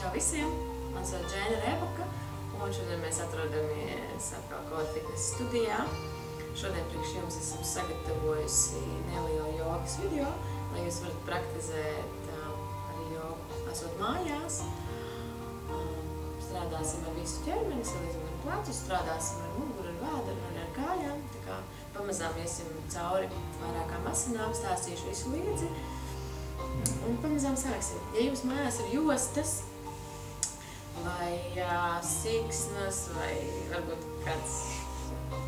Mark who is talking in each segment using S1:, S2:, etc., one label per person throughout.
S1: Čau visiem! Mans vārds Džēna Rebaka, un šodien mēs atrodamies atkal Core Fitness studijā. Šodien priekš jums esam sagatavojusi nelielu jogas video, lai jūs varat praktizēt arī jogu esot mājās. Strādāsim ar visu ķermeni, salīdzinām ar plecu, strādāsim ar muguru, ar vēdru un ar kājām. Tā kā pamazām iesim cauri vairākām asinām, stāstīšu visu līdzi. Un pamazām sāksim. Ja jums mājās ir jostas, vai siksnas, vai varbūt kāds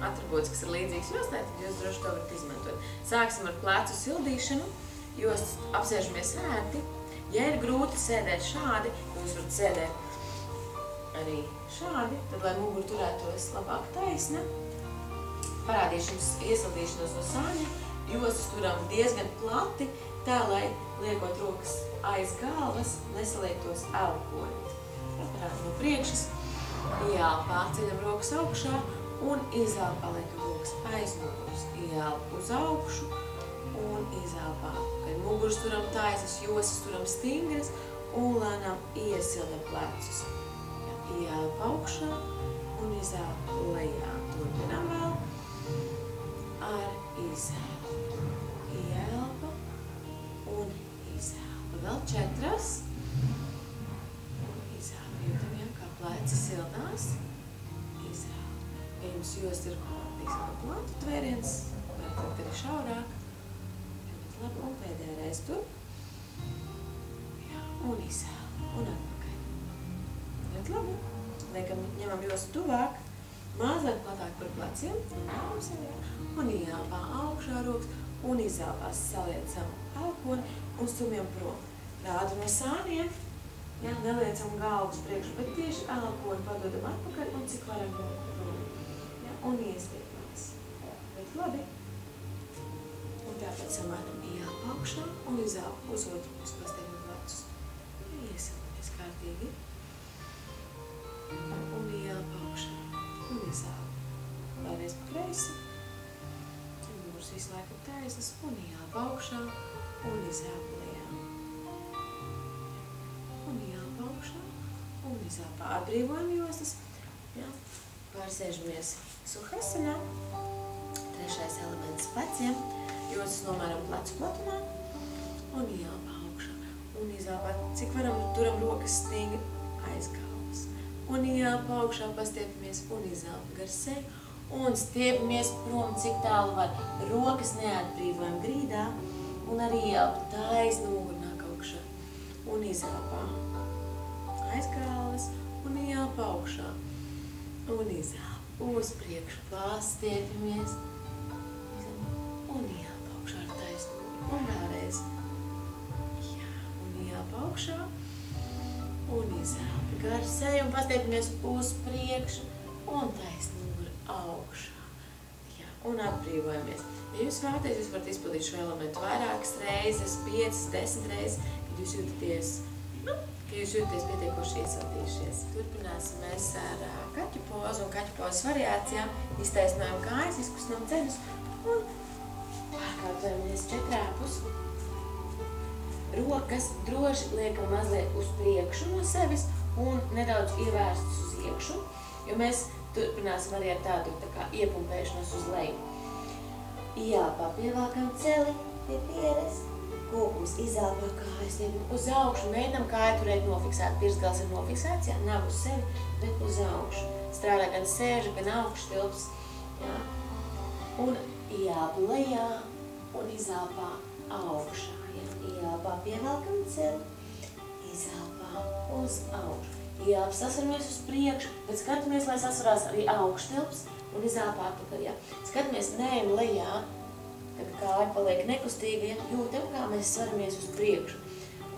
S1: atribūts, kas ir līdzīgs jostai, tad jūs droši to varat izmantot. Sāksim ar plecu sildīšanu, jostas apsēžamies ērti. Ja ir grūti sēdēt šādi, jūs varat sēdēt arī šādi, tad, lai muguru turētos labāk taisna. Parādīšu jums iesildīšanos no sāņa. Jostas turam diezgan plati, tā, lai liekot rokas aiz galvas, nesaliektos elponi. Parādi no priekšas, ieelpā, ceļam rokas augšā un izelpā, liekam rokas aiz muguras. Ieelpa uz augšu un izelpā. Kad muguras turam taisnas, jostas turam stingras un lēnām iesildam plecus. Ieelpa augšā un izelpa lejā. Turpinām vēl ar izelpu. Ieelpa un izelpa. Vēl 4. Izelpa. Jūtam, kā pleci sildās. Izelpa. Ja jums josta ir platu tvēriens, varat arī šaurāk. Labi, un pēdējā reiz tur. Jā, un izelpa. Un atpakaļ. Ļoti labi. Liekam, ņemam jostu tuvāk. Mazliet platāk par pleciem. Un ieelpā augšā rokas. Un izelpās saliecam elponi un stumjam prom. Rādu no sāniem, ja, neliecam galvas priekšu, bet tieši elponi padodam atpakaļ un cik varam prom. Ja, un iespiedmās. Bet labi. Un tāpēc samēram ieelpa augšā un izelpa uz otru pusi pastiepam plecus. Iesildamies kārtīgi. Un ieelpa augšā un izelpa. Vēlreiz pa kreisi. Visu laiku taisnas un ieelpa augšā un izelpa lejā. Un ieelpa augšā un izelpa. Atbrīvojam jostas. Ja. Pārsēžamies suhasanā. 3. elements pleciem. Jostas nomēram plecu platumā. Un ieelpa augšā. Un izelpa, cik varam turam rokas stingri aiz galvas. Un ieelpa augšā, pastiepamies un izelpa gar seju. Un stiepamies prom, cik tālu var. Rokas neatbrīvojam grīdā un arī ieelpa taisna mugura nāk augšā. Un izelpā aiz galvas un ieelpa augšā. Un izelpa uz priekšu, pastiepamies. Un ieelpa augšā ar taisnu muguru. Un vēlreiz. Jā, un ieelpa augšā. Un izelpa gar seju un pastiepamies uz priekšu. Un taisnu augšā. Jā, un atbrīvojamies. Ja jūs vēlaties, jūs varat izpildīt šo elementu vairākas reizes, 5, 10 reizes, kad jūs jūtaties, pietiekoši iesildījušies. Turpināsim mēs ar kaķu pozu un kaķu pozas variācijām. Iztaisnojam kājas, izkustinām ceļus un pārkārtojamies 4 ēpus. Rokas droši liekam mazliet uz priekšu no sevis un nedaudz ievērstas uz iekšu, jo mēs turpināsim arī ar tādu tā kā iepumpēšanos uz leju. Ieelpā pievelkam celi pie pieres. Kūpums izelpā kājas uz augšu. Mēģinam kāju turēt nofiksēt. Pirksgals ir nofiksēts, jā, nav uz sevi, bet uz augšu. Strādā gan sēža, gan augšu tilps. Jā. Un ieelpa lejā un izelpā augšā. Jā. Ieelpā pievelkam celi, izelpā uz augšu. Ieelpa sasvaramies uz priekšu, bet skatāmies, lai sasvarās arī augštilps un izelpā atpakaļ. Ja. Skatāmies neejam lejā, kad kāja paliek nekustīga, ja. Jūtam, kā mēs svaramies uz priekšu.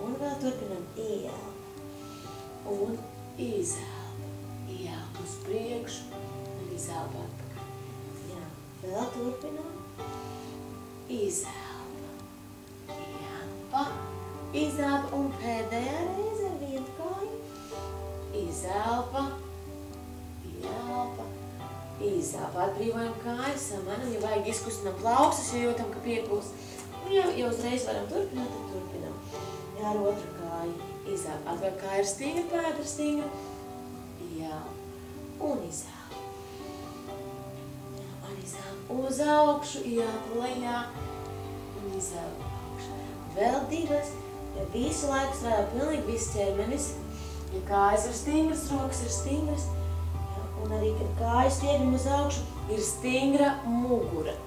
S1: Un vēl turpinam ieelpa un izelpa. Ieelpa uz priekšu un izelpa atpakaļ. Jā. Vēl turpinam izelpa. Ieelpa, izelpa un pēdējā reize ar vienu kāju. Izelpa, ieelpa, izelpa. Atbrīvojam kājas, samaram, ja vajag izkustinām plaukstas, jo jūtam, ka piepūst. Un ja uzreiz varam turpināt, tad turpinām. Jā, ar otru kāju. Izāp. Atvēl kāja ir stingra, pēda ir stingra. Ielpa. Un izāp. Un izāp uz augšu, ielpa lejā. Un izāp augšu. Vēl divas. Ja visu laiku strādā pilnīgi viss ķermenis. Ja kājas ir stingras, rokas ir stingras. Ja, un arī, kad kājas stiepjam uz augšu, ir stingra mugura.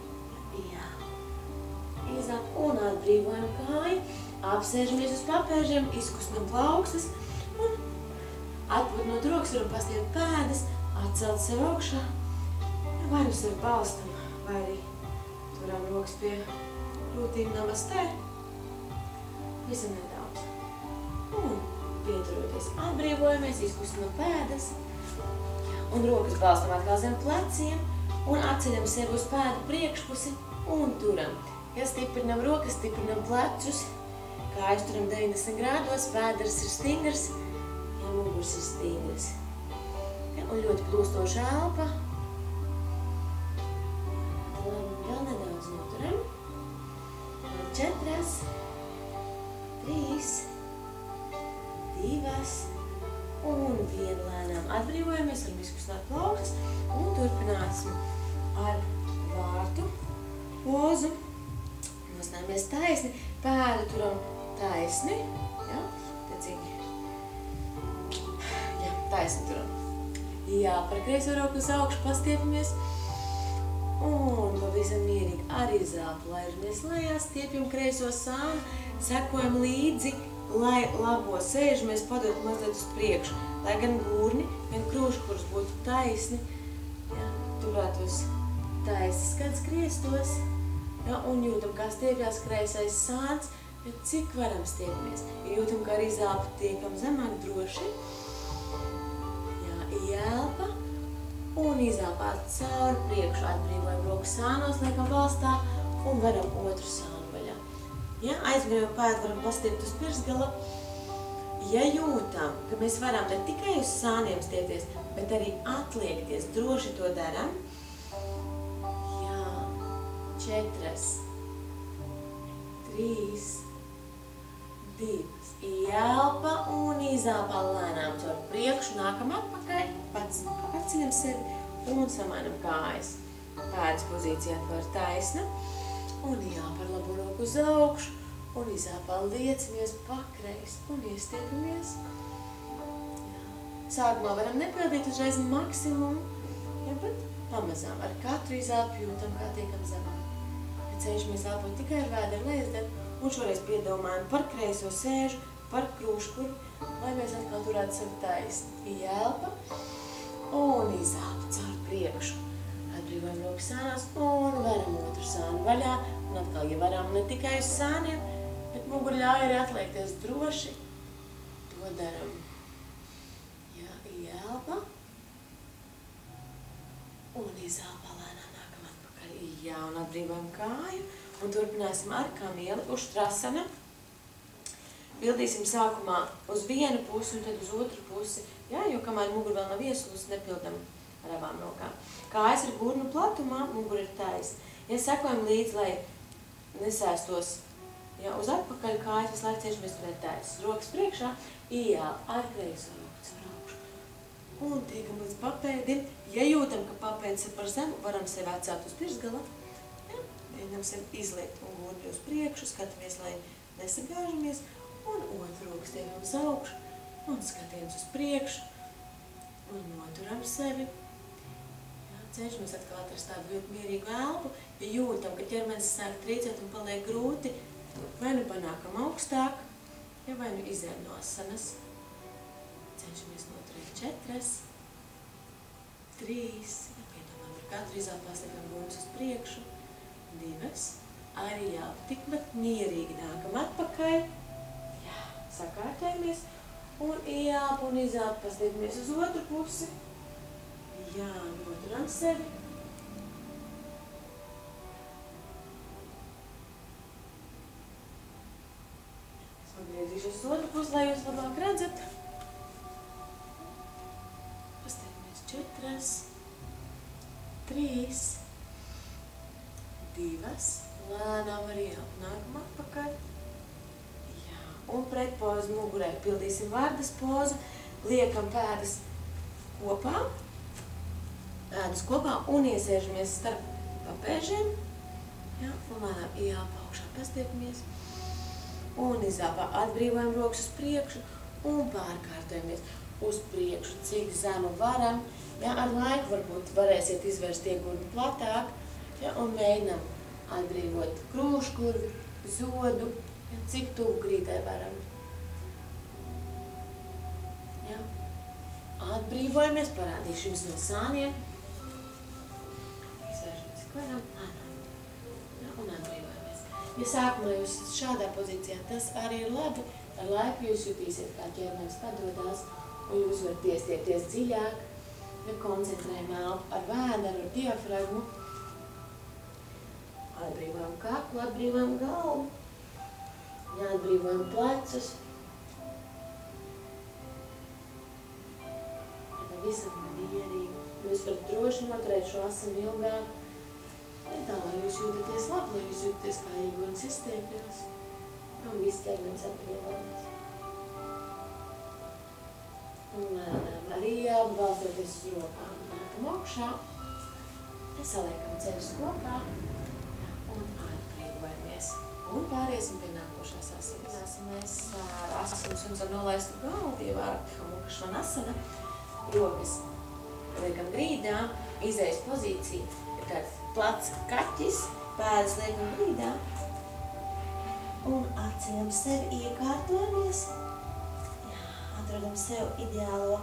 S1: Izāp un atbrīvojam kāju, apsēžamies uz papēžiem, izkustinam plaukstas un atpūtinot rokas varam pastiept pēdas, atcelt sev augšā. Vai nu sevi balstam, vai arī turam rokas pie krūtīm namastē. Visam nedaudz. Un pieturoties atbrīvojamies, izkustinam pēdas un rokas balstam atkal zem pleciem un atceļam sevi uz pēdu priekšpusi un turam. Ja stiprinam rokas, stiprinam plecus, kājas turam 90 grādos, pēdars ir stingrs, ja muguras ir stingras. Ja, un ļoti plūstoša elpa. Labi, vēl nedaudz noturam. 4, 3, 2 un 1 lēnām atbrīvojamies, varam izkustināt plaukstas un turpināsim ar vārtu pozu. Nostājamies taisni, pēdu turam taisni, ja, tecīgi, ja, taisni turam. Jā, par kreiso roku uz augšu pastiepamies un pavisam mierīgi arī izāpu laižamies lejā, stiepjam kreiso sānu, sekojam līdzi, lai labo sēžamies, padot mazliet uz priekšu, lai gan gurni, gan krūškurs būtu taisni, ja, turētos taisni skats griestos. Ja, un jūtam, kā stiepjās kreisais sāns, bet cik varam stiepamies. Ja jūtam, kā arī izāpu tiekam zemāk droši. Jā, ielpa un izāpāt cauri priekšu. Atbrīvojam roku sānos, liekam balstā un varam otru sānu vaļā. Ja, aizmirjot pēdu varam pastiept uz pirsgala. Ja jūtam, ka mēs varam ne tikai uz sāniem stiepties, bet arī atliekties, droši to daram. 4, 3, 2, ielpa un izāpā lēnām caur priekšu, nākam atpakaļ, paceļam sevi un samainam kājas. Pēdas pozīcijā atvēr taisna un ielpa ar labo roku uz augšu un izāpā liecamies pakreis un iestiepamies. Sākumā varam nepildīt uzreiz maksimumu, ja, bet pamazām ar katru izāpu jūtam, kā tiekam zemāk. Cenšamies elpot tikai ar vēderu lejazdari un šoreiz piedomājam par kreiso sēžu, par krūškuri, lai mēs atkal turētu sevi taisni. Ielpa un izāpa caur priekšu. Atbrīvojam rokas sānās un varam otru sānu vaļā. Un atkal, ja varam ne tikai uz sāniem, bet muguri ļauj arī atliekties droši, to daram. Jā, ielpa un izāpa lēnām. Jā, un atbrīvojam kāju un turpināsim ar kamieli uštrasana. Pildīsim sākumā uz vienu pusi un tad uz otru pusi. Jā, jo kamēr mugura vēl nav ieslūst, nepildam ar abām rokām. Kājas ir gurnu platumā, mugura ir taisna. Ja sekojam līdzi, lai nesēstos, ja, uz atpakaļ kājas, visu laiku cenšamies turēt taisnas. Rokas priekšā, ielpa ar kreiso roku caur augšu. Un tiekam līdz papēdim. Ja jūtam, ka papēdis ir par zemu, varam sevi atcelt uz pirsgala. Ja, mēģinām sevi izliekt un gurni uz priekšu, skatāmies, lai nesagāžamies. Un otru roku stiepjam uz augšu un skatiens uz priekšu. Un noturam sevi. Ja, cenšamies atkal atrast tādu ļoti mierīgu elpu. Ja jūtam, ka ķermenis sāk trīcēt un paliek grūti, vai nu panākam augstāk, ja vai nu izējam no asanas. Cenšamies noturēt 4, 3, piedomājam par katru izāpās, liekam gurnas uz priekšu, 2, arī jāpa tikpat mierīgi nākam atpakaļ, jā, sakārtējamies, un ielpa un izāpa, pastiepamies uz otru pusi, jā, noturam sevi, es pagriezīšos uz otru pusi, lai jūs labāk redzat. 4, 3, 2, lēnām arī nākam atpakaļ. Jā, un pretpozi mugurai pildīsim vardas pozu, liekam pēdas kopā un iesēžamies starp papēžiem, ja, un lēnām ieelpa augšā pastiepamies, un izelpā atbrīvojam rokas uz priekšu un pārkārtojamies uz priekšu, cik zemu varam, ja, ar laiku varbūt varēsiet izvērst iegurni platāk, ja, un mēģinam atbrīvot krūškurvi, zodu, ja, cik tuvu grīdai varam. Ja. Atbrīvojamies, parādīšu jums no sāniem. Izvēršamies, ko varam, ja, un atbrīvojamies. Ja sākumā jūs šādā pozīcijā, tas arī ir labi, ar laiku jūs jutīsiet, kā ķermenis padodās, un jūs varat iestiepties dziļāk, ja koncentrējam elpu ar vēderu, ar diafragmu. Atbrīvojam kaklu, atbrīvojam galvu, ja, atbrīvojam plecus. Ja pavisam mierīgi, jūs varat droši noturēt šo asanu ilgāk, ja tā, lai jūs jūtaties labi, lai jūs jūtaties kā ieguns izstiepjās, un viss ķermenis atbrīvojas. Un lēnām arī jābalstoties uz rokām. Nākam augšā, saliekam ceļus kopā un atbrīvojamies. Un pāriesim pie nākošās asanas. Mēs ar asanas jums ar nolaistu galvu, ievārti Mukha Svanasana. Rokas liekam grīdā, izējas pozīcija ir tāds plats kaķis, pēdas liekam grīdā. Un atceļam sevi, iekārtojamies. Atrodam sev ideālo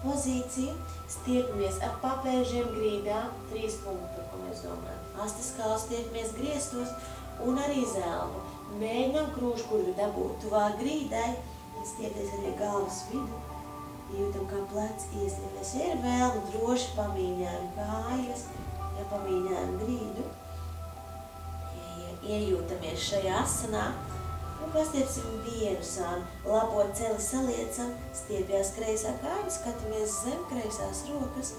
S1: pozīciju, stiepamies ar papēžiem grīdā, 3 punkti, par ko mēs domājam. Astes kaulu stiepamies griestos un arī zelvu. Mēģinām krūškurvi dabūt tuvāk grīdai, stiepties arī galvas vidu. Jūtam, kā plec iestiepies. Ja ir vēlme, droši pamīņājam kājas, ja pamīņājam grīdu. Iejūtamies šajā asanā. Un pastiepsim vienu sānu, labo celi saliecam, stiepjās kreisā kāja, skatāmies zem kreisās rokas,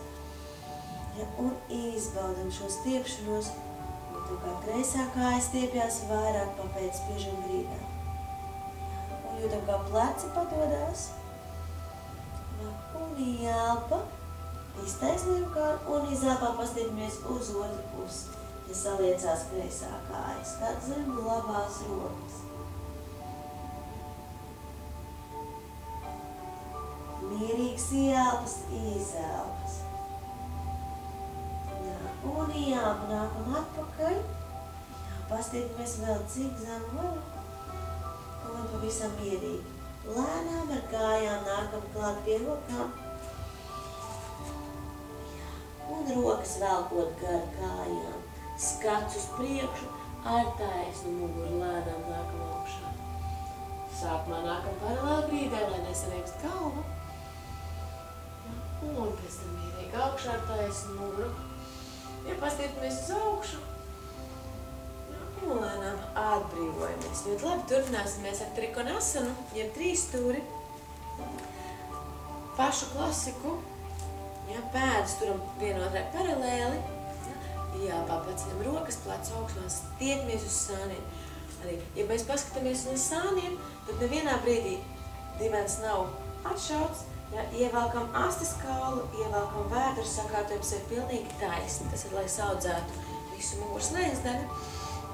S1: ja, un izbaudam šo stiepšanos, un tā kā kreisā kāja stiepjās, vairāk papēc spiežam grīdā. Ja, un jūtam, kā pleci padodās, ja, un ielpa, iztaisnējam kāju, un izelpā pastiepamies uz otru pusi, ja saliecās kreisā kāja, skat zem labās rokas. Mierīgs ielpas, izelpas. Jā, un ielpa nākam atpakaļ. Jā, pastiepamies vēl cik zem varam. Un pavisam mierīgi. Lēnām ar kājām nākam klāt pie rokām. Jā, un rokas velkot gar kājām. Skats uz priekšu, ar taisnu muguru lēnām nākam augšā. Sākumā nākam paralēli grīdai, lai nesariekst galvu. Un pēc tam mierīgi augšā ar taisnu muguru. Ja pastiepamies uz augšu, un lēnām atbrīvojamies. Ļoti labi, turpināsimies ar trikonasanu, jeb 3 stūri. Pašu klasiku, ja, pēdas turam vienotrai paralēli, ja, paceļam rokas, plecu augšā, stiepamies uz sāniem. Arī, ja mēs paskatāmies uz sāniem, tad nevienā brīdī divens nav atšauts. Ja, ievelkam astes kaulu, ievelkam vēdru, sakārtojam sevi pilnīgi taisni. Tas ir, lai saudzētu visu muguras lejas daļu.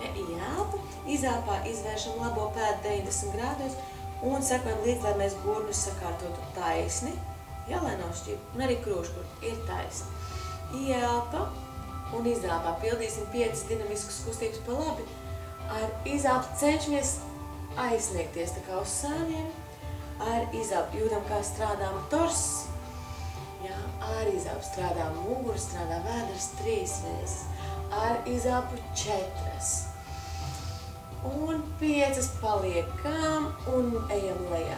S1: Ja, ieelpa, izelpā izvēršam labo pēdu 90 grādos un sekojam līdz, lai mēs gurnus sakārtotu taisni. Ja, lai nav šķīpa. Un arī krūškurvi ir taisni. Ieelpa un izelpā pildīsim 5 dinamiskas kustības pa labi. Ar izelpu cenšamies aizsniegties tā kā uz sāniem. Ar izelpu jūtam, kā strādā tors, ja, ar izelpu strādā mugura, strādā vēders 3 reizes, ar izelpu 4. Un 5 paliekam un ejam lejā.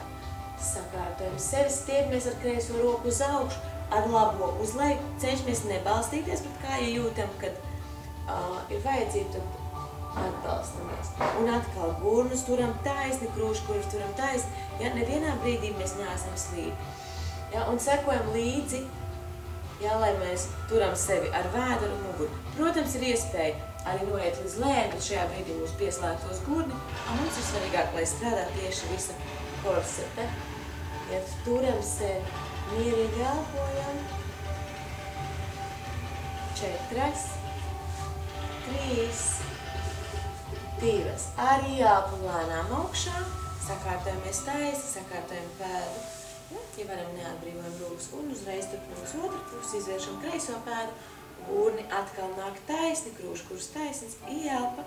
S1: Sakārtojam sevi, stiepamies ar kreiso roku uz augšu, ar labo uz leju, cenšamies nebalstīties, bet kā ja jūtam, kad ir vajadzība, tad atbalstamies. Un atkal gurnus turam taisni, krūškurvus turam taisni, ja nevienā brīdī mēs neesam slīpi. Ja, un sekojam līdzi, ja, lai mēs turam sevi ar vēderu un muguru. Protams, ir iespēja arī noiet līdz lejai, bet šajā brīdī mums pieslēgtos gurni. Mums ir svarīgāk, lai strādā tieši visa korsete. Ja turam sevi, mierīgi elpojam. 4, 3, 2. Arī elpu lēnām augšā. Sakārtojamies taisi, sakārtojam pēdu. Ja varam, neatbrīvojam rokas un uzreiz turpinām uz otru pusi, izvēršam kreiso pēdu. Gurni atkal nāk taisni, krūškurs taisns, ieelpa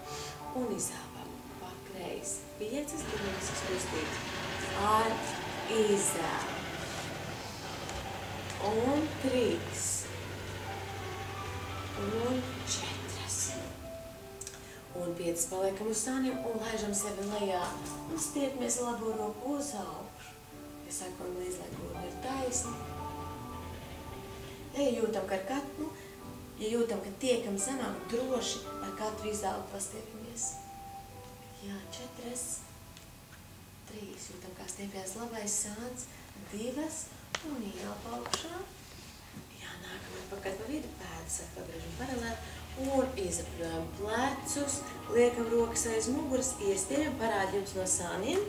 S1: un izelpa pa kreisi. 5 dinamiskas kustības. Ar izelpu. Un 3. Un 4. Un 5 paliekam uz sāniem un laižam sevi lejā. Un stiepamies labo roku uz augšu. Ja sakam līdz, lai gurni ir taisni. Ja jūtam, ka ar katru, ja jūtam, ka tiekam zemāk, droši ar katru izelpu pastiepamies. Jā, 4. 3. Jūtam, kā stiepjās labais sāns. 2. Un ieelpa augšā. Jā, nākam atpakaļ pa vidu pēdas, pagriežam paralēli. Un izapļojam plecus, liekam rokas aiz muguras, iestiepjam, parādi jums no sāniem.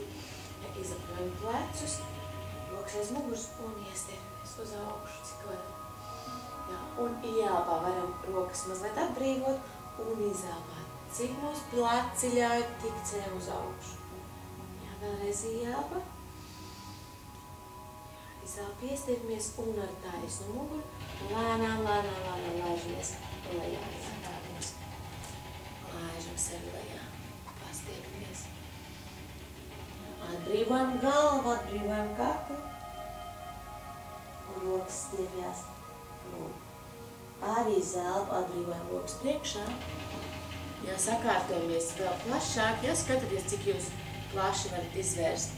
S1: Izapļojam plecus, rokas aiz muguras un iestiepjamies uz augšu, cik varam. Jā, un ieelpā varam rokas mazliet atbrīvot un izelpāt. Cik mums pleci ļauj, tik ceļam uz augšu. Jā, vēlreiz ieelpa. Izelpa iestiepjamies un ar taisnu muguru. Lēnām laižamies lejā. Laižam sevi lejā. Pastiepamies. Atbrīvojam galvu, atbrīvojam kaklu. Un rokas stiepjās. Arī zelpu atbrīvojam rokas priekšā. Jā, sakārtojamies vēl plašāk. Jā, skatieties, cik jūs plaši varat izvērst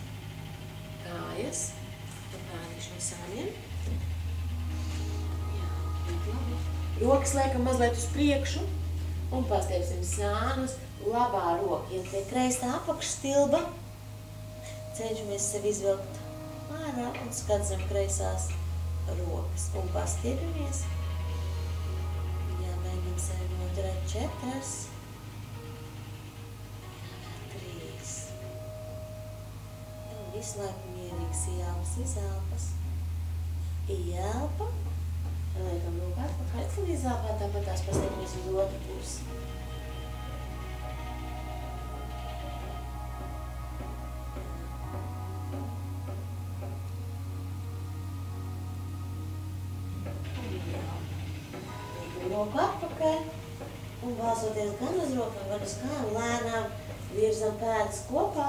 S1: kājas. Parādīšu no sāniem. Jā, ļoti labi. Rokas liekam mazliet uz priekšu un pastiepsim sānus. Labā roka iet pie kreisā apakšstilba. Cenšamies sevi izvilkt ārā un skatzam kreisās rokas. Un pastiepamies. Jā, mēģinam sevi noturēt 4. 3. Un visu laiku mierīgs ieelpas, izelpas. Ieelpa. Liekam roku atpakaļ un izelpā, tāpat tās pastiepamies uz otru pusi. Liekam roku atpakaļ un balsoties gan uz rokām, gan uz kājām, lēnām virzam pēdas kopā.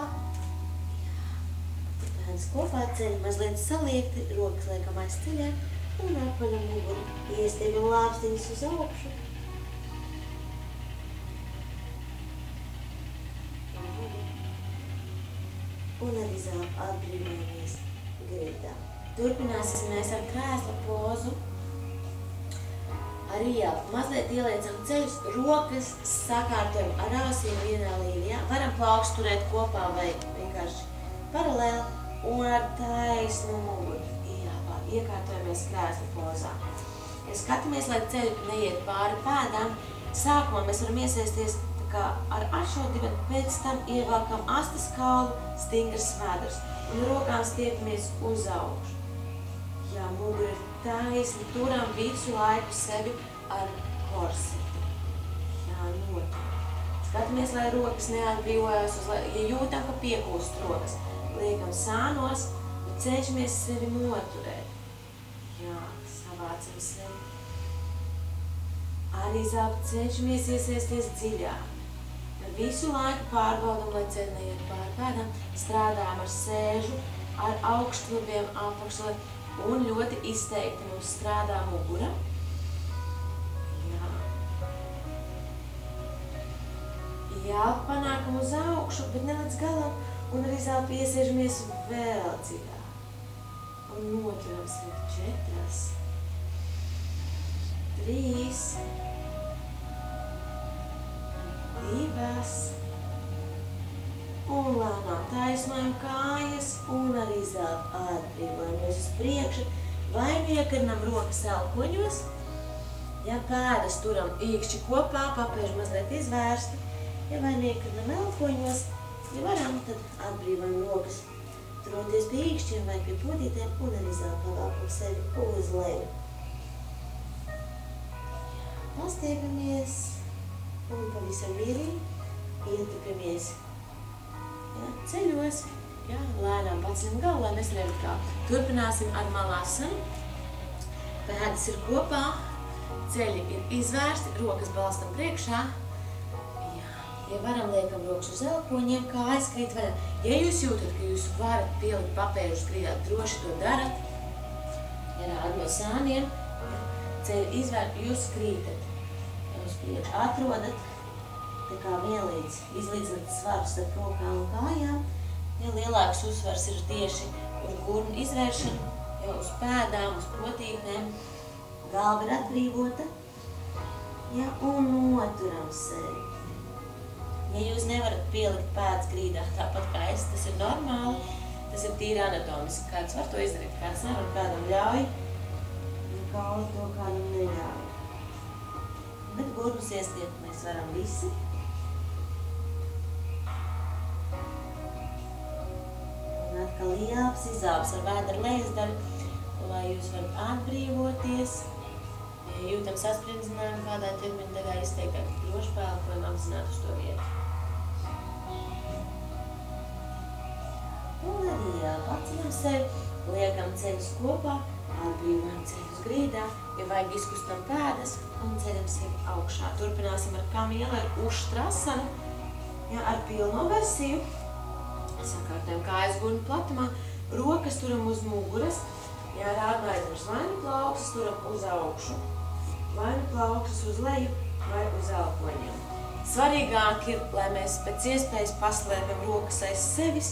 S1: Pēdas kopā, ceļi mazliet saliekti, rokas liekam aiz ceļiem. Un atpaļam muguru. Iestiepjam lāpstiņus uz augšu. Un ar izelpu atbrīvojamies gridā. Turpināsim mēs ar krēsla pozu. Ar ieelpu mazliet ieliecam ceļus, rokas sakārtojam ar āsiem vienā līnijā. Varam plaukst turēt kopā vai vienkārši paralēli un ar taisnu muguru. Iekārtojamies krēsla pozā. Ja skatāmies, lai ceļi neiet pāri pēdām, sākumā mēs varam iesaisties ar ašodibeni, pēc tam ievelkam astes kaulu, stingras vēders un rokām stiepamies uz augšu. Jā, mugura ir taisni, turam visu laiku sevi ar korseti. Jā, notur. Skatāmies, lai rokas neatbrīvojas, ja jūtam, ka piekūst rokas. Liekam sānos un cenšamies sevi noturēt. Jā, savācam sevi. Arī zelpu cenšamies iesaisties dziļāk. Visu laiku pārbaudam, lai ceļi neiet pāri pēdām. Strādājam ar sēžu, ar augštvabiem apakšli un ļoti izteikti mums strādā mugura. Jā. Jā, panākam uz augšu, bet ne līdz galam. Un arī zelpu iesēžamies vēl dziļāk. Un noturam sevi 4, 3, 2. Un lēnām taisnojam kājas un arī zelpu atbrīvojamies uz priekšu. Vai nu iekarinam rokas elkoņos, Ja pēdas turam īkšķi kopā, papēži mazliet izvērsti. Ja vai niekadam elpoņos, ja varam, tad atbrīvojam rokas, turoties pie īkšķiem vai pie potītēm un arī pavēlkam sevi uz leju. Pastiepamies un pavisam mierīgi ietupamies. Ceļos, lēnām paceļam galvu, lai mēs redzam kā. Turpināsim ar malasanu. Pēdas ir kopā, ceļi ir izvērsti, rokas balstam priekšā. Ja varam, liekam rokas uz elpoņiem, kājas krīt vaļā. Ja jūs jūtat, ka jūs varat pielikt papēžus grīdāt, droši to darat. Ja rāda no sāniem, ceļi izvērti, jūs krītat. Uz priekšu atrodat, tā kā vienlīdz izlīdzināt svaru starp rokām un kājām. Ja lielāks uzsvars ir tieši uz gurnu izvēršanu, jau uz pēdām, uz potītēm, galva ir atbrīvota, un noturam sevi. Ja jūs nevarat pielikt pēdas grīdā tāpat kā es, tas ir normāli, tas ir tīri anatomiski. Kāds var to izdarīt, kāds nevar, kādam ļauj, ja kauli to kādam neļauj. Bet gurnus iestiet mēs varam visi. Un atkal ielps, izāps ar vēdera lejas daļu, lai jūs varat atbrīvoties. Ja jūtam sasprindzinājumu kādā ķermeņa daļā, izteiktāk droši pēlpojam apzināt uz to vietu. Un arī paceļam sevi, liekam ceļus kopā, atbrīvojam ceļus grīdā, ja vajag izkustam pēdas un ceļam sevi augšā. Turpināsim ar kamielu, ar uštrasanu, ar pilno versiju. Sakārtojam kājas gurnu platumā, rokas turam uz muguras, rāda aizmars vai nu plauksas turam uz augšu, vai nu plauksas uz leju, vai uz elpoņiem. Svarīgāk ir, lai mēs pēc iespējas paslēpjam rokas aiz sevis,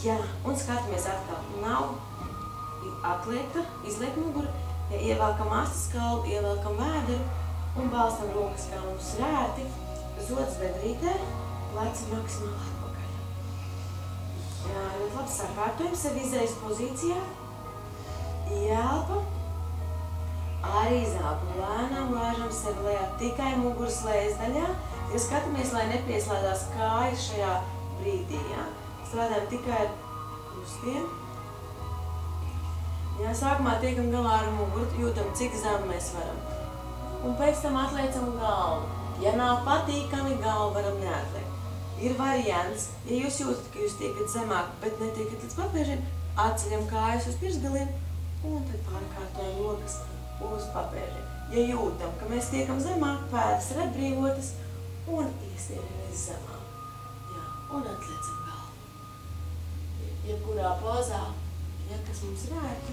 S1: un skatāmies atkal, nav atliekta, izliek muguru, ievelkam astes kalbu, ievelkam vēderu un balstam rokas, kā mums ir ērti, zods bedrītē, leci maksimāli atpakaļ. Ļoti labi sakārtojam sevi izējas pozīcijā, ielpa, arī izelpa, lēnām lēžam sevi lejā tikai muguras lejas daļā, ja skatāmies, lai nepieslēdās kājas šajā brīdī, strādājam tikai ar krustiem. Sākumā tiekam galā ar muguru, jūtam, cik zem mēs varam. Un pēc tam atliecam galvu. Ja nav patīkami, galvu varam neatliekt. Ir variants, ja jūs jūtat, ka jūs tiekat zemāk, bet netiekat līdz papēžiem, atceļam kājas uz pirksgaliem un tad pārkārtojam rokas uz papēžiem. Ja jūtam, ka mēs tiekam zemāk, pēdas ir atbrīvotas un iestiepamies zemāk. Un atliecam galvu. Jebkurā pozā, kas mums ir ērti,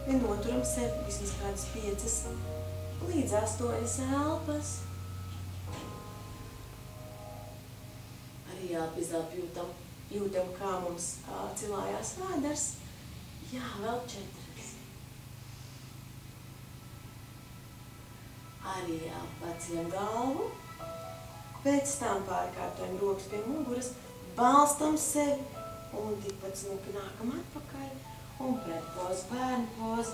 S1: noturam sevi vismaz kādas 5 līdz 8 elpas. Arī elpa izelpa jūtam, kā mums cilājās vēders. Vēl 4. Arī elpa paceļam galvu. Pēc tam pārkārtojam rokas pie muguras, balstam sevi un tikpat smuki nākam atpakaļ. Un pretpoza, bērnu poza,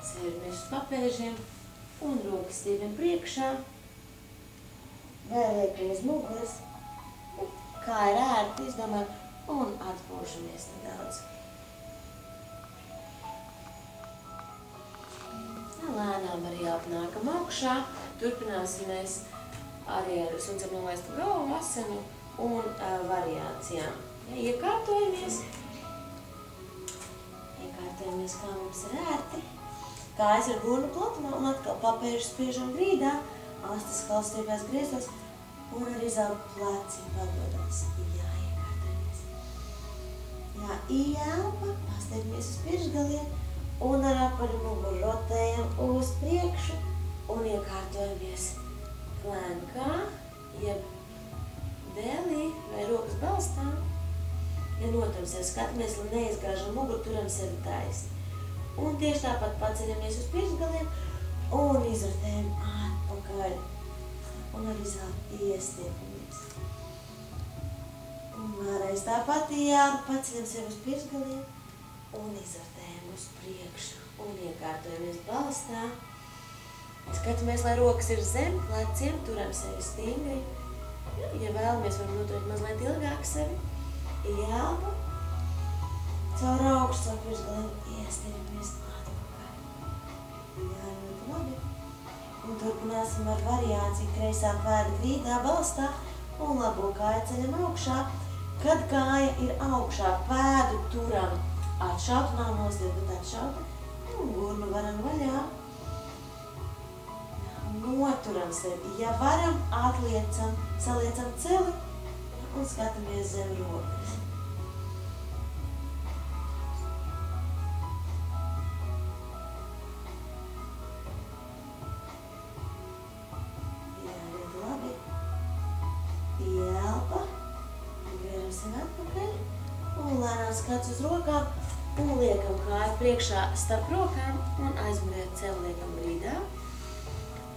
S1: sēžamies uz papēžiem un rokas stiepjam priekšā. Vēl liekam uz muguras, kā ir ērti, izdomājam, un atpūšamies nedaudz. Lēnām arī apnākam augšā, turpināsimies arī ar suncam nolaistu galvu asanu un variācijām. Iekārtojamies, kā mums ir ērti. Kājas ar gurnu platumā un atkal papēžus spiežam grīdā, astes kals stiepjās griezos un arī zelta pleci padodās. Iekārtojamies. Ielpa, pastiepamies uz pirkšgaliem un ar apaļu muguru rotējam uz priekšu un iekārtojamies klenkā, jeb dēlī vai rokas balstām. Ja noturam sevi, skatāmies, lai neizgāžam muguru, turam sevi taisni. Un tieši tāpat paceļamies uz pirkšgaliem un izrotējam atpakaļ. Un arī zelta iestiepamies. Un vēlreiz tāpat paceļam sevi uz pirkšgaliem un izrotējam uz priekšu. Un iekārtojamies balstā. Skatāmies, lai rokas ir zem pleciem, turam sevi stingri. Ja vēlamies, varam noturēt mazliet ilgāk sevi. Ielpa. Caur augšu, caur virsgaliem iestiramies atpakaļ. Jā, ļoti labi. Un turpināsim ar variāciju kreisā pēda grīdā balstā un labo kāju ceļam augšā. Kad kāja ir augšā, pēdu turam atšaut, nav nostiet, bet atšauta. Un gurnu varam vaļā. Noturam sevi. Ja varam, atliecam, saliecam celi un skatāmies zem rokas. Jā, ļoti labi. Ielpa. Griežam sevi atpakaļ un lēnām skats uz rokām un liekam kāju priekšā starp rokām un aizmuriet celi liekam grīdā.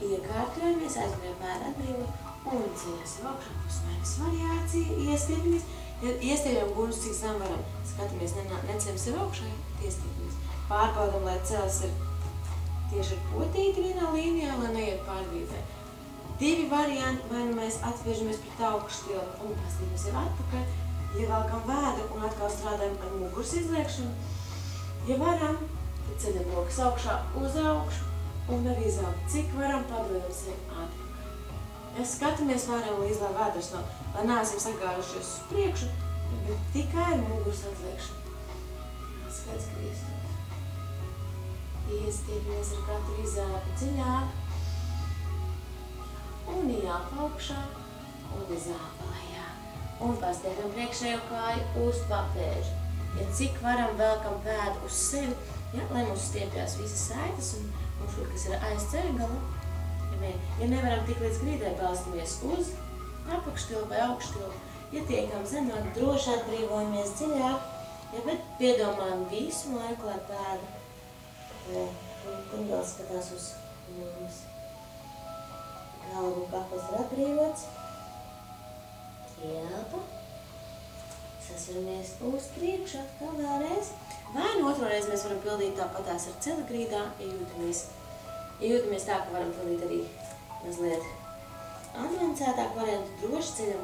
S1: Iekārtojamies, aizmuriet pēdu atbrīvu un ceļasim augšā pusmaiņas variācija, iestiepjamies. Iestiepjam gurnus, cik zem varam. Skatāmies, neceļam sevi augšā, iestiepjamies. Pārbaudam, lai celis ir tieši ar potīti vienā līnijā, lai neiet pārgrīvē. Divi varianti, vai nu mēs atspiežamies pret augšu tilpu un pastiepjam sevi atpakaļ, ievelkam vēdu un atkal strādājam ar muguras izliekšanu. Ja varam, tad ceļam rokas augšā uz augšu un arī zem, cik varam padodam sevi atpakaļ. Ja skatāmies varam līdz, lai vēders nav, lai neesam sagājušies uz priekšu, bet tikai ar muguras atliekšanu. Skats grieztos. Iestiepamies ar katru izāpu dziļāk. Un ielpa augšā un izāpa lejā. Un pastiepjam priekšējo kāju uz papēža. Ja cik varam, velkam pēdu uz sevi, ja, lai mums stiepjās visas saites un šur, kas ir aiz ceļgala. Ja nevaram tik līdz grīdai, balstamies uz apakštilu vai augštilu. Ja tiekam zemāk, droši atbrīvojamies dziļāk, ja, bet piedomājam visu laiku, lai pēda un vēl skatās uz mums. Galva un kakls ir atbrīvots. Ielpa. Sasveramies uz priekšu atkal vēlreiz. Vai nu otro reizi mēs varam pildīt tāpatās ar celi grīdā, iejūtamies tā, ka varam pildīt arī mazliet advancētāku variantu, droši ceļam,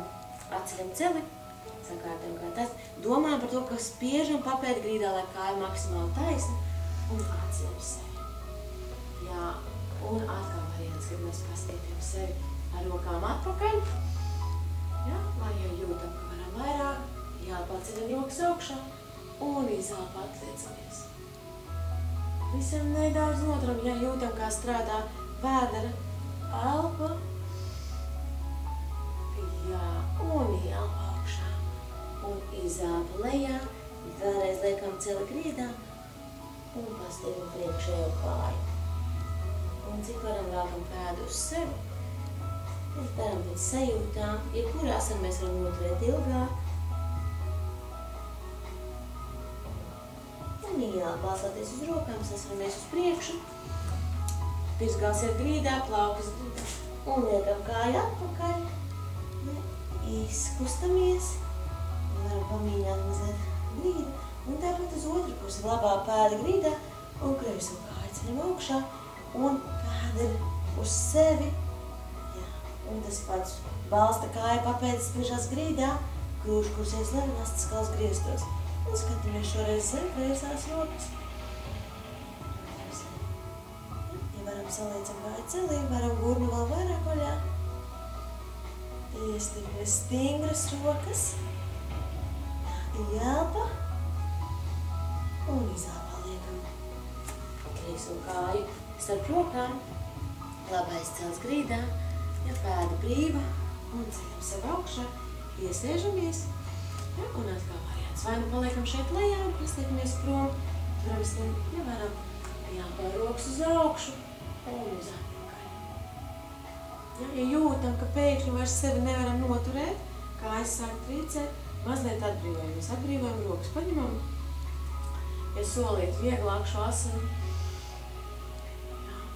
S1: atceļam celi, sakārtojam kā tas. Domājam par to, ka spiežam papēdi grīdā, lai kāja maksimāli taisna un atceļam sevi. Jā, un atkal variants, kad mēs pastiepjam sevi ar rokām atpakaļ. Jā, lai jau jūtam, ka varam vairāk, jāpaceļam rokas augšā un izāpa atliecamies. Visam nedaudz notram, ja jūtam, kā strādā vēdera elpa. Jā, un ielpa augšā un izāpa lejā. Vēlreiz liekam celi grīdā un pastiepjam priekšējo kāju. Un cik varam velkam pēdu uz sevi. Mēs darām pēc sajūtām, jebkurā asana mēs varam noturēt ilgāk. Un ielpa balstoties uz rokām, sasveramies uz priekšu. Pirksgals ir grīdā, plaukas grīdā. Un liekam kāju atpakaļ. Izkustamies. Varam pamīņāt mazliet grīdu. Un tāpat uz otru pusi labā pēda grīdā un kreiso kāju ceļam augšā. Un pēda ir uz sevi. Jā. Un tas pats balsta kāja papēdas spiežās grīdā. Krūši kursies levinās, tas kals grieztos. Un skatāmies šoreiz zem kreisās rokas. Ja varam saliecam kāju celī, varam gurnu vēl vairāk vaļā. Iestiepjamies stingras rokas. Ielpa. Un izāpā liekam kreiso kāju starp rokām. Labais cels grīdā. Ja pēda brīva un ceļam sev augšā. Iesēžamies. Ja, un atkal variants. Vai nu paliekam šeit lejā un pastiepjamies prom. Turam stingri, ja varam, jāpār rokas uz augšu un uz atpakaļ. Ja jūtam, ka pēkšņi vairs sevi nevaram noturēt, kājas sāk trīcēt, mazliet atbrīvojamies. Atbrīvojam rokas, paņemam. Ja solīt vieglāk šo asanu.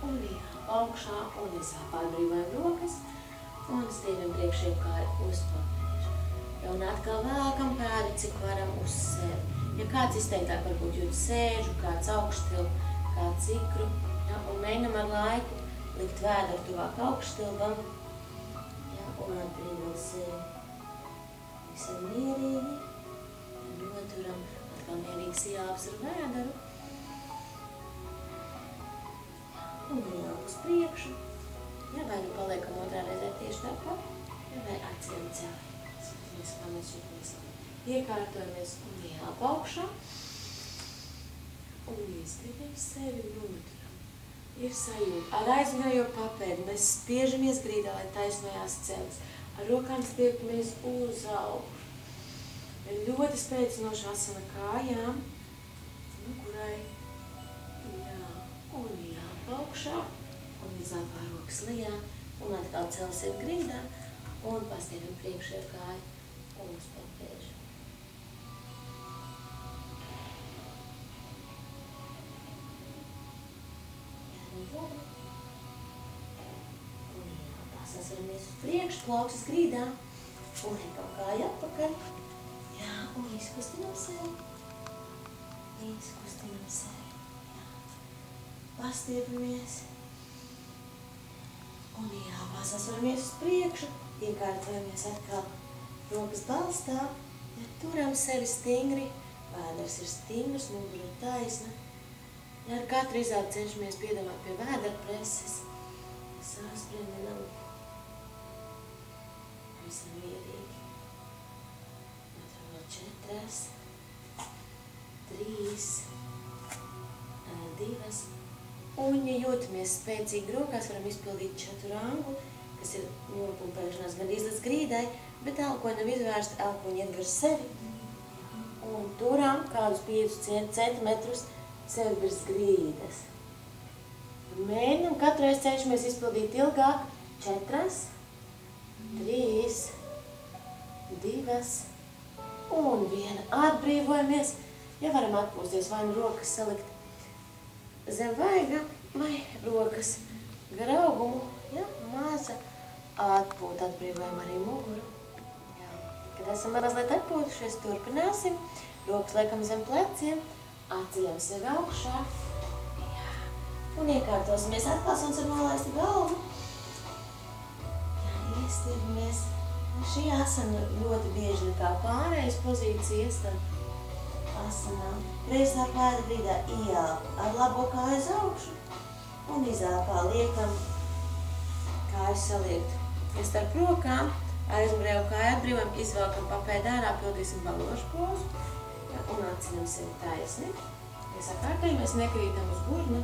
S1: Un ielpa augšā un izāpā atbrīvojam rokas un stiepjam priekšējo kāju uz papēža. Un atkal vēlkam pēdu, cik varam uz sevi. Ja kāds izteiktāk varbūt jūt sēžu, kāds augštilpu, kāds ikru, ja, un mēģinam ar laiku
S2: likt vēderu tuvāk augšstilbam. Jā, un atbrīvot sevi. Visam mierīgi. Noturam. Atkal mierīgs ielpas ar vēderu. Un ielpu uz priekšu. Jā, vai nu paliekam otrā reizē tieši tāpat. Jā, vai atceļam celi. Skatāmies, kā mēs šutamies. Iekārtojamies un ielpu augšā. Un iestribam sevi noturam. Ir sajūta. Ar aizmējo papēdi mēs spiežamies grīdā, lai taisnojās celis. Ar rokām stiepjamies uz augšu. Ir ļoti spēcinoša asana kājām, kurai un jāpa augšā, un izāpā rokas lejā, un atkal celsim grīdā, un pastiepjam priekšējo kāju un uz papēžu. Jāņem vodu. Un jāpā sasveramies uz priekšu, plauksis grīdā, un liekam kāju atpakaļ. Jā, un izkustinam sevi. Izkustinam sevi. Jā. Pastiepamies. Un jāpā sasveramies uz priekšu. Iekārtojamies atkal rokas balstā. Ja turam sevi stingri. Vēders ir stingrs, mugura ir taisna. Ja ar katru izādi cenšamies piedāvāt pie vēdera preses. Sāsprindinam. Visam mierīgi. 4, 3, 2. Un, ja jūtamies spēcīgi rokās, varam izpildīt 4 anguli, kas ir nopumpēšanās gandrīz līdz grīdai, bet elkoņi nav izvērsti, elkoņi iet gar sevi. Un turam kādus 5 centimetrus sevi virs grīdas. Un mēģinam, katru reizi cenšamies izpildīt ilgāk. 4, 3, 2. Un 1. Atbrīvojamies. Ja varam atpūsties, vai nu rokas salikt zem vaiga, vai rokas gar augumu. Ja, maza atpūta, atbrīvojam arī muguru. Jā. Kad esam mazliet atpūtušies, turpināsim. Rokas liekam zem pleciem, atceļam sevi augšā. Jā. Un iekārtosimies atklāsums ar nolaistu galvu. Jā, iestiepamies. Šī asana ļoti bieži ir kā pārējas pozīcijas, tad asanām. Kreisā pēda grīdā ielpa ar labo kāju uz augšu un izāpā liekam kāju saliekt. Ja starp rokām aizmugurējo kāju atbrīvojam, izvelkam papēdi ārā, pildīsim balošu pozu un atceļam sevi taisni. Ja sakārtojamies, nekrītam uz gurna.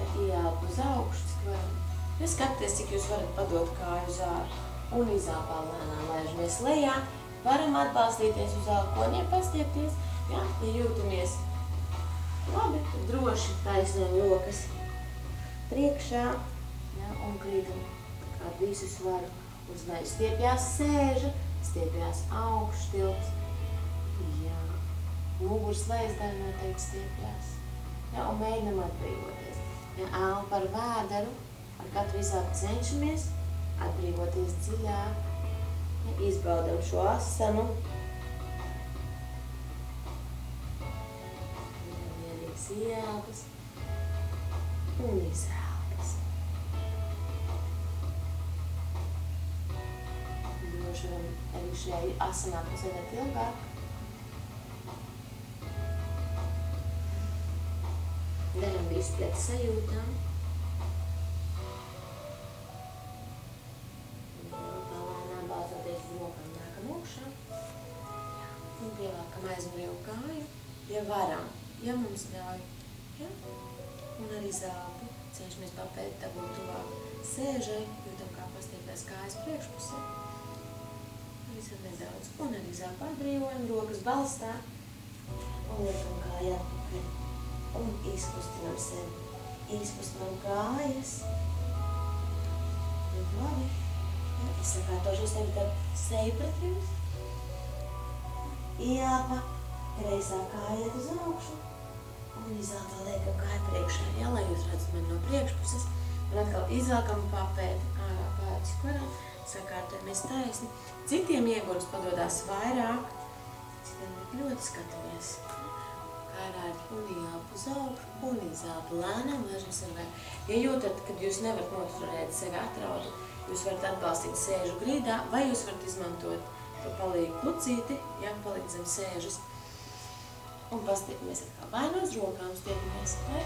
S2: Ja ielpa uz augšu, cik varam. Ja skaties, cik jūs varat padot kāju uz ārā. Un izāpā lēnām laižamies lejā. Varam atbalstīties uz elkoņiem, pastiepties. Jā, ja jūtamies labi, droši taisnām rokas priekšā. Jā, un krītam kā visu svaru uz leju. Stiepjās sēža, stiepjās augšstilps. Jā, muguras lejas daļa noteikti stiepjās. Jā, un mēģinam atbrīvoties. Jā, elpa ar vēderu, ar katru izāpu cenšamies atbrīvoties dziļāk, ja, izbaudam šo asanu. Mierīgs ielpas un izelpas. Droši varam arī šajā asanā pasēdēt ilgāk. Daram visu pēc sajūtām. Un pielākam aizmugurējo kāju, ja varam, ja mums ļauj. Ja? Un arī zelpu. Cenšamies papēdi dabūt tuvāk sēžai, jūtam kā pastiepēs kājas priekšpusē. Visam nedaudz. Un arī zelpu atbrīvojam, rokas balstā. Un liekam kāju atpakaļ. Un izkustinam sevi. Izkustinam kājas. Ļoti labi. Ja? Sakārtošos tevi tad seju pret jums. Ielpa, kreisā kāja iet uz augšu un izāpā liekam kāju priekšā, jā, lai jūs redzat mani no priekšpuses. Un atkal izvelkam papēdi ārā pēdus, varam sakārtojamies taisni. Citiem iegurums padodās vairāk, citiem ļoti skatāmies. vairāk un ielpu uz augšu un izelpu. Lēnām lēžam sevi. Ja jūtat, kad jūs nevarat noturēt sevi atraudu, jūs varat atbalstīt sēžu grīdā, vai jūs varat izmantot to palīgu klucīti, ja palikt zem sēžas. Un pastiekamies atkal vai no uz rokām stiekamies, vai?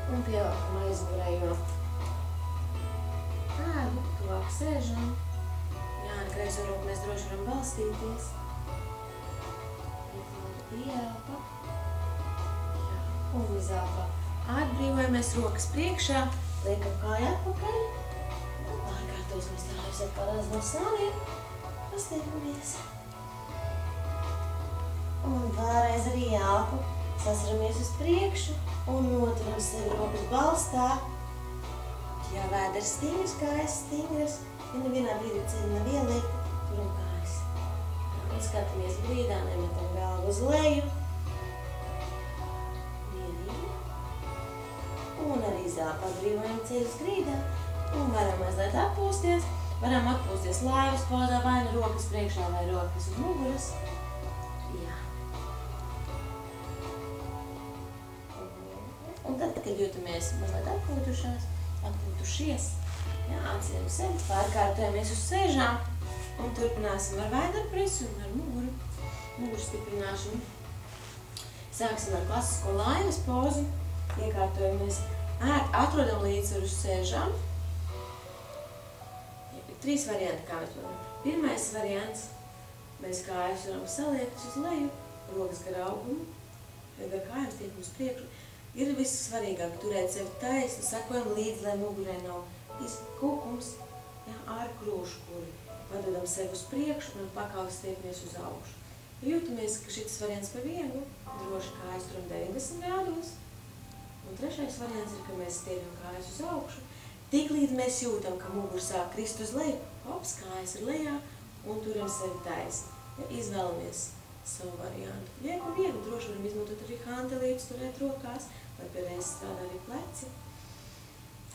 S2: Un pievelkam aizmugurējo pēdu, tuvāk sēžam. Jā, ar kreiso roku mēs droši varam balstīties. Ieelpa. Jā, un izelpa. Atbrīvojamies rokas priekšā, liekam kāju atpakaļ. Un pārkārtosim stāvjus atpārās no sāniem. Pastiekamies. Un vēlreiz ar ieelpu. Sasaramies uz priekšu un noturam sevi rokas balstā. Ja vēders stingrs, kājas stingras, ja nevienā brīdī ceļa nav ieliekta, turam kājas. Un skatāmies brīdā, nemetam galvu uz leju. Mierīgi. Un arī zelpa atbrīvojam ceļus grīdā. Un varam mazliet atpūsties. Varam atpūsties laivas pozā, vai nu rokas priekšā, vai rokas uz muguras. Jā. Un tad, kad jūtamies mazliet atpūtušies, jā, atceļam sevi, pārkārtojamies uz sēžām un turpināsim ar vēderpresu un ar muguru stiprināšanu. Sāksim ar klasisko laivas pozu, iekārtojamies, atrodam līdzsvaru uz sēžām. Ir 3 varianti, kā mēs varam. Pirmais variants, mēs kājas varam saliektas uz leju, rokas gar augumu, gar kājām stiekam uz priekšu. Ir vissvarīgāk turēt sevi taisni, sakojam līdzi, lai mugurē nav kukums, jā, ar krūšu, kuri padodam sevi uz priekšu un pakaules stiekamies uz augšu. Ja jūtamies, ka šis variants par vieglu, droši kājas turam 90 grādos. Un trešais variants ir, ka mēs stiekam kājas uz augšu. Tiklīdz mēs jūtam, ka mugura sāk krist uz leju, hops, kājas ir lejā un turam sevi taisni. Ja izvēlamies savu variantu. Liek un viegli, droši varam izmantot arī hantelītes, turēt rokās, vai pie reizes strādā arī pleci.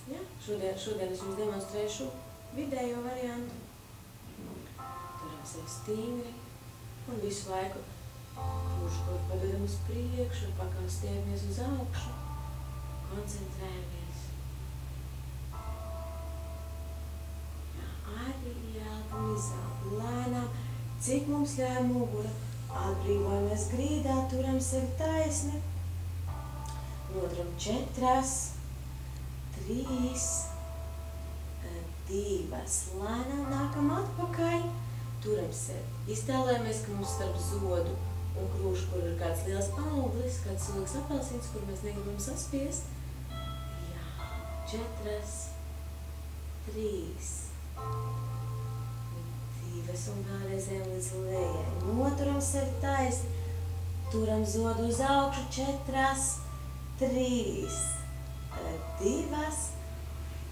S2: Ja? Šodien es jums demonstrēšu vidējo variantu. Turam sevi stingri un visu laiku krūšu kaut padodam uz priekšu un pakaules stiekamies uz augšu. Koncentrējamies. Ja, arī ielpa un izelpa. Lēnām, cik mums ļauj mugura. Atbrīvojamies grīdā, turam sevi taisni. Noturam 4, 3, 2. Lēnām nākam atpakaļ. Turam sevi. Iztēlojamies, ka mums starp zodu un krūšu, kur ir kāds liels auglis, kāds silīgs apelsīns, kur mēs negribam saspiest. Jā, 4, 3, 2 un vēlreizēm līdz lejai. Noturam sevi taisni. Turam zodu uz augšu 4, 3, 2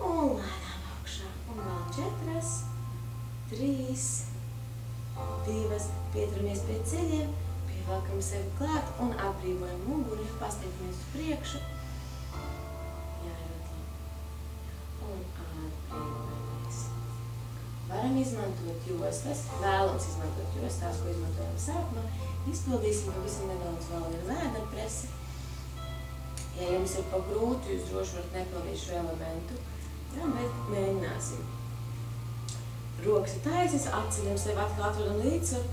S2: un lēnām augšā. Un vēl 4, 3, 2. Pieturamies pie ceļiem, pievelkam sevi klāt un atbrīvojam muguru, pastiekamies uz priekšu. Jā, ļoti labi. Un atbrīvojamies. Varam izmantot jostas, vēlams izmantot jostās, ko izmantojam sākumā. Izpildīsim pavisam nedaudz vēl ar vēderpresi. Ja jums ir pa grūti, jūs droši varat nepildīt šo elementu, jā, bet mēģināsim. Rokas ir taisnas, atceļam sevi atkal atrodam līdzsvaru,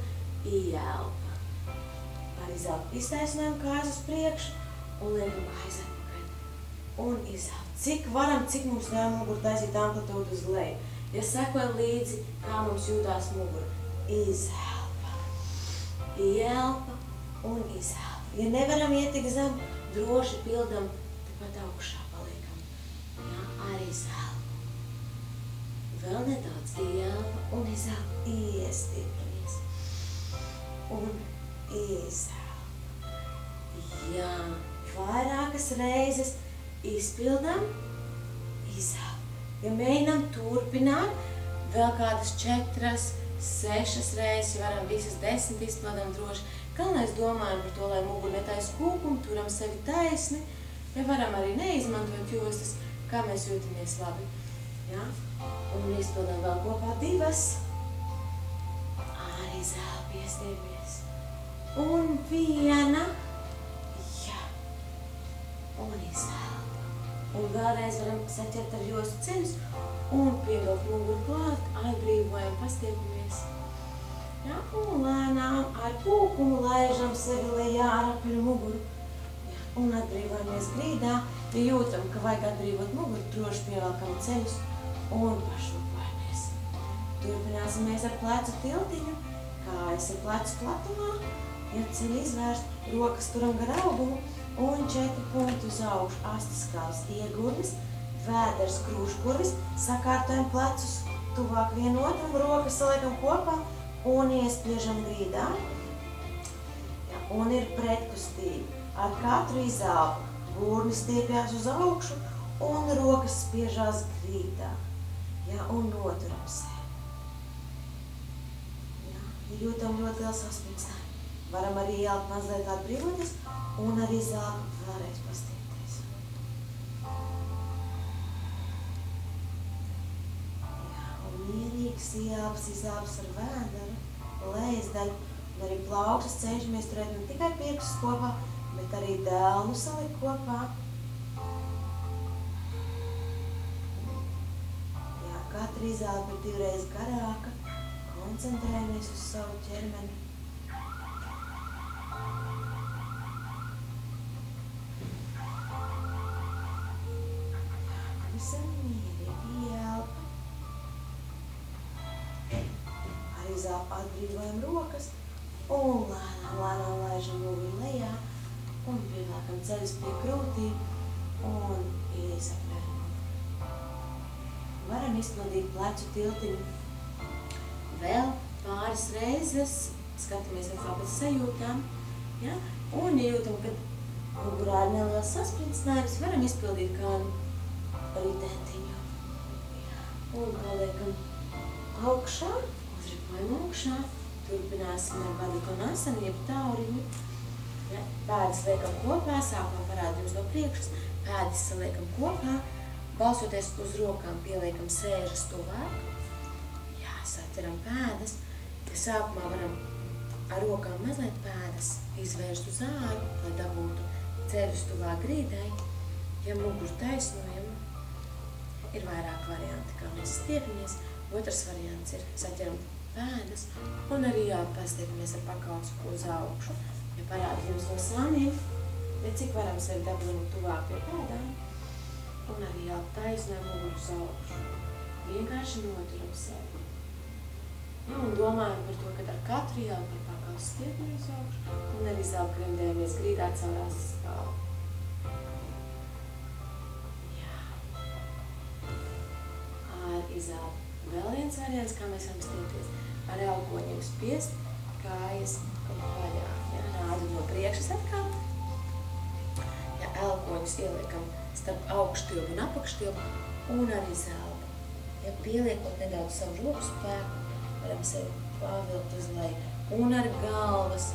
S2: ieelpa. Ar izelpu iztaisnām kājas uz priekšu un liekam kājas atpakaļ. Un izelpa. Cik varam, cik mums ļauj muguru taisīt amplitūdu uz leju. Ja sekojam līdzi, kā mums jūtās mugura. Izelpa. Ieelpa un izelpa. Ja nevaram iet tik zem, droši pildam, tepat augšā paliekam. Jā, arī izelpa. Vēl nedaudz ieelpa un izelpa. Iestipramies. Un izelpa. Jā, vairākas reizes izpildam, izelpa. Ja mēģinām turpināt, vēl kādas 4, 6 reizes, ja varam visas 10 izpildam droši, Galvenais domājam par to, lai muguru netais kūkumu, turam sevi taisni, ja varam arī neizmantot jostas, kā mēs jūtamies labi. Ja? Un izpildām vēl kopā 2. Arī zāli piestiemies. Un 1. Ja. Un izvēl. Un vēlreiz varam saķert ar jostu ceļus un pievilkt muguru klāt, atbrīvojam, pastiepamies. Ja, un lēnām ar kūkumu laižam sevi lejā ar apaļu muguru. Ja, un atbrīvojamies grīdā. Ja jūtam, ka vajag atbrīvot muguru, droši pievelkam ceļus un pašupojamies. Turpināsimies ar plecu tiltiņu, kājas ir plecu platumā, ja ceļi izvērst, rokas turam gar augumu un 4 punkti uz augšu, astes kāls iegurnis, vēders krūškurvis, sakārtojam plecus tuvāk vienotram, rokas saliekam kopā un iespiežam grīdā. Ja, un ir pretkustība. Ar katru izelpu gurnis stiepjās uz augšu un rokas spiežās grīdā. Ja, un noturam sevi. Ja, jūtam ļoti liels saspringstājums. Varam arī ielpt mazliet atbrīvoties un arī zelpu vēlreiz pastiepties. Ja, un mierīgs ielps, izelps ar vēderu, lejas daļu un arī plaukstas cenšamies turēt ne tikai pirkstus kopā, bet arī dēlnu salikt kopā. Ja, katra izelpa ir 2 reizes garāka, koncentrējamies uz savu ķermeni. Visam mierīgi ielpa. Ar izelpu atbrīvojam rokas un lēnām laižam muguru lejā un pievelkam ceļus pie krūtīm un iesapļojam. Varam izpildīt plecu tiltiņu vēl pāris reizes, skatāmies atkal pēc sajūtām, ja? Un, ja jūtam, ka mugurā ir neliels saspringcinājums, varam izpildīt kādu ritentiņu. Un paliekam augšā, uzripojam augšā, turpināsim ar Baddha-Konasanu, jeb tauriņu. Ja, pēdas liekam kopā, sākumā parāda jums no priekšas, pēdas saliekam kopā, balsoties uz rokām pieliekam sēžas tuvāk. Jā, saķeram pēdas, ja sākumā varam ar rokām mazliet pēdas izvērst uz āru, lai dabūtu ceļus tuvāk grīdai. Ja muguru taisnojam, ir vairāk varianti, kā mēs stiepjamies. Otrs variants ir saķeram pēdas un arī jāpastiepamies ar pakausu uz augšu. Ja parāda jums no sāniem, cik varam sevi dabūt tuvāk pie pēdām un arī taisnojam muguru uz augšu. Vienkārši noturam sevi. Ja, un domājam par to, ka ar katru ielpu par pakausu stiepamies uz augšu un arī zelpu gremdējamies grīdā caur astes kālu. Izelpu. Vēl viens variants, kā mēs varam stiepties, ar elkoņiem spiest kājas vaļā. Ja, rādu no priekšas atkal. Ja, elkoņus ieliekam starp augštilbu un apakštilbu un arī zelpu. Ja, pieliekot nedaudz savu roku spēku, varam sevi pavilkt uz leju. Un ar galvas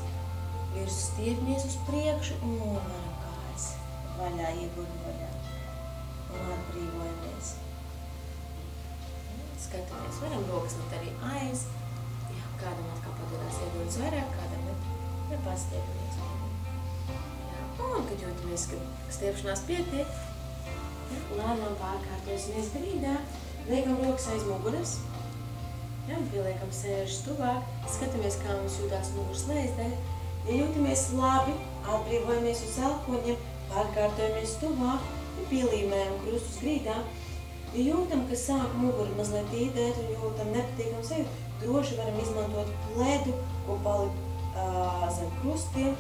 S2: virs stiepjamies uz priekšu un varam kājas vaļā, iegurni vaļā. Un atbrīvojamies. Skatāmies, varam rokas likt arī aiz. Jā, kādam atkal padodas iedodas vairāk, kādam nepastiepamies. Jā, un, kad jūtamies, ka stiepšanās pietiek, jā, lēnām pārkārtosimies grīdā, liekam rokas aiz muguras, jā, un pieliekam sēžas tuvāk, skatāmies, kā mums jūtās muguras lejas daļa. Ja jūtamies labi, atbrīvojamies uz elkoņiem, pārkārtojamies tuvāk, pielīmējam krustus grīdā. Ja jūtam, ka sāk muguru mazliet īdēt un jūtam nepatīkam sevi, droši varam izmantot pledu, ko palikt zem krustiem.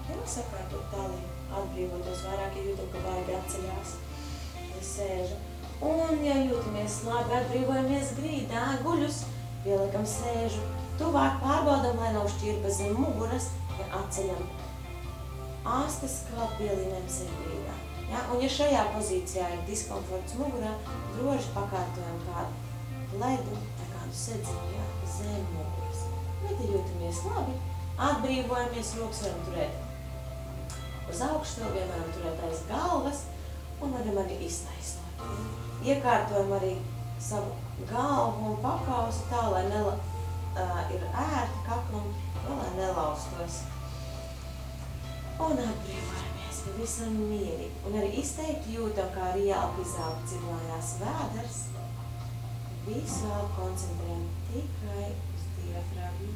S2: Jā, sakārtot tā, lai atbrīvotos vairāk, ja jūtam, ka vajag atceļās, ja sēža. Un, ja jūtamies labi, atbrīvojamies grīdā, guļus, pieliekam sēžu, tuvāk pārbaudam, lai nav šķirba zem muguras, ja atceļam astes, kā pielīmējam sevi grīdā. Ja, un ja šajā pozīcijā ir diskomforts mugurā, droši pakārtojam kādu pledu vai kādu sedziņu, ja, zem muguras. Bet, ja jūtamies labi, Atbrīvojamies, rokas varam turēt uz augšstilbiem, varam turēt aiz galvas un varam arī iztaisnot. Iekārtojam arī savu galvu un pakausi tā, lai ir ērti kaklam, lai nelaustos. Un atbrīvojamies pavisam mierīgi. Un arī izteikti jūtam, kā arī jālpa izelpa cirvājās vēders. Visu vēl koncentrējam tikai uz diafragmu.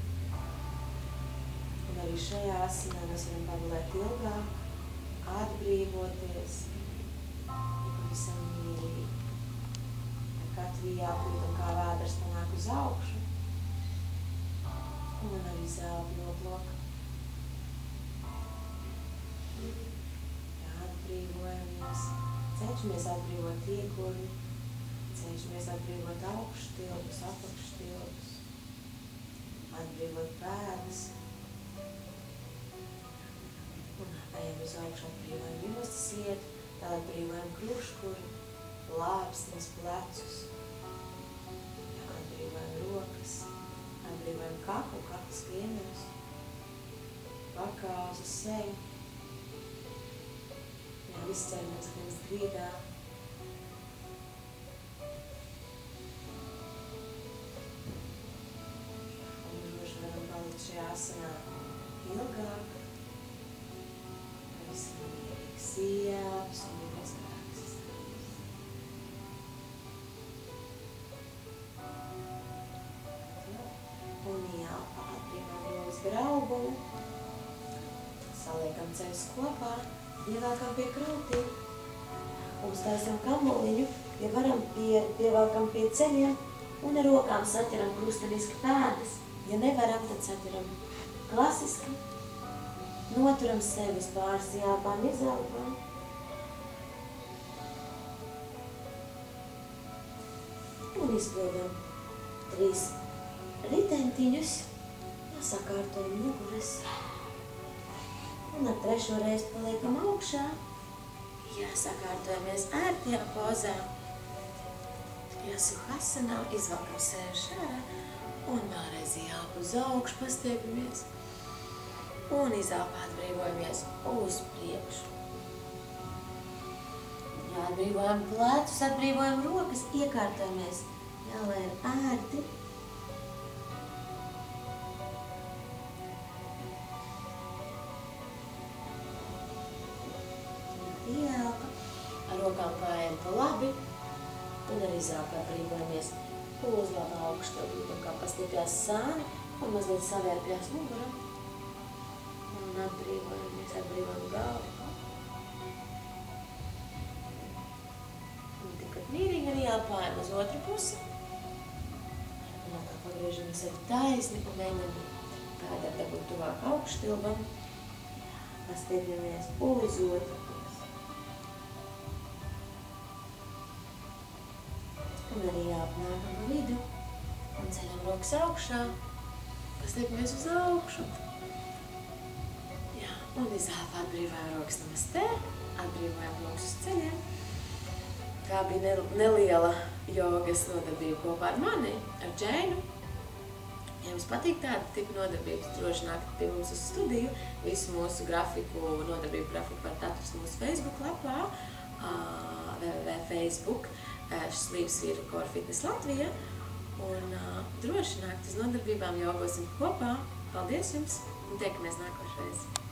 S2: Un arī šajā asinā mēs varam pagulēt ilgāk, atbrīvoties pavisam mierīgi. Katru jālpa jūtam, kā vēders panāk uz augšu. Un arī zelpi noplok. Atbrīvojamies, cenšamies atbrīvot iekurvi, cenšamies atbrīvot augšstilbus, apakšstilbus, atbrīvot pēdas. Un ejam uz augšu, atbrīvojam jostas vietu, tā atbrīvojam kruškuri, lāpsnes, plecus, atbrīvojam rokas, atbrīvojam kaklu, kaklas pienerus, pakauzi, seju. Viss ķermenis kļūst grīdā. Un droši varam palikt šajā asinā ilgāk. Pavisam mierīgs ieelpas un mierīgs grāks. Un ieelpa atbrīvojam rokas graubumu. Saliekam ceļus kopā. Ievelkam pie krūtīm, uztaisam kamoliņu, ja varam pievelkam pie ceļiem un ar rokām saķeram krusteniski pēdas. Ja nevaram, tad saķeram klasiski, noturam sevi uz pāris jāpām, izelpām. Un izpildam 3 riteņtiņus, sakārtojam muguras. Un ar 3. reizi paliekam augšā. Sakārtojamies ērtajā pozā. Suhasanā, izvelkam sevi šārā. Un vēlreiz jālpa uz augšu, pastiepamies. Un izelpā atbrīvojamies uz priekšu. Atbrīvojam plecus, atbrīvojam rokas, iekārtojamies. Lai ir ērti. Ieelpa, ar rokām pājiem pa labi un arī izelpā atbrīvojamies. Uzlām augstu, jūtam, kā pastiepjās sāni un mazliet savērpjās mugura. Un atbrīvojamies, atbrīvojam galvu. Un tikpat mierīgi arī ielpājam uz otru pusi. Un atkal pagriežamies ar taisni un mēģinam pēdām dabūt tuvāk augšstilbam. Pastiepjamies uz otru pusi. Un arī jāapnākam pa vidu un ceļam rokas augšā, pastiepamies uz augšu. Un izelpā atbrīvojam rokas namastē, atbrīvojam rokas uz ceļiem. Tā bija neliela jogas nodarbība kopā ar mani, ar Džeinu. Ja jums patīk tāda tipa nodarbības, droši nākt pie mums uz studiju. Visu mūsu grafiku, nodarbību grafiku varat atrast mūsu Facebook lapā, www.facebook. Slīvsvīru Core Fitness Latvija. Un droši nākt uz nodarbībām, jogosim kopā. Paldies jums un tiekamies nākošreiz!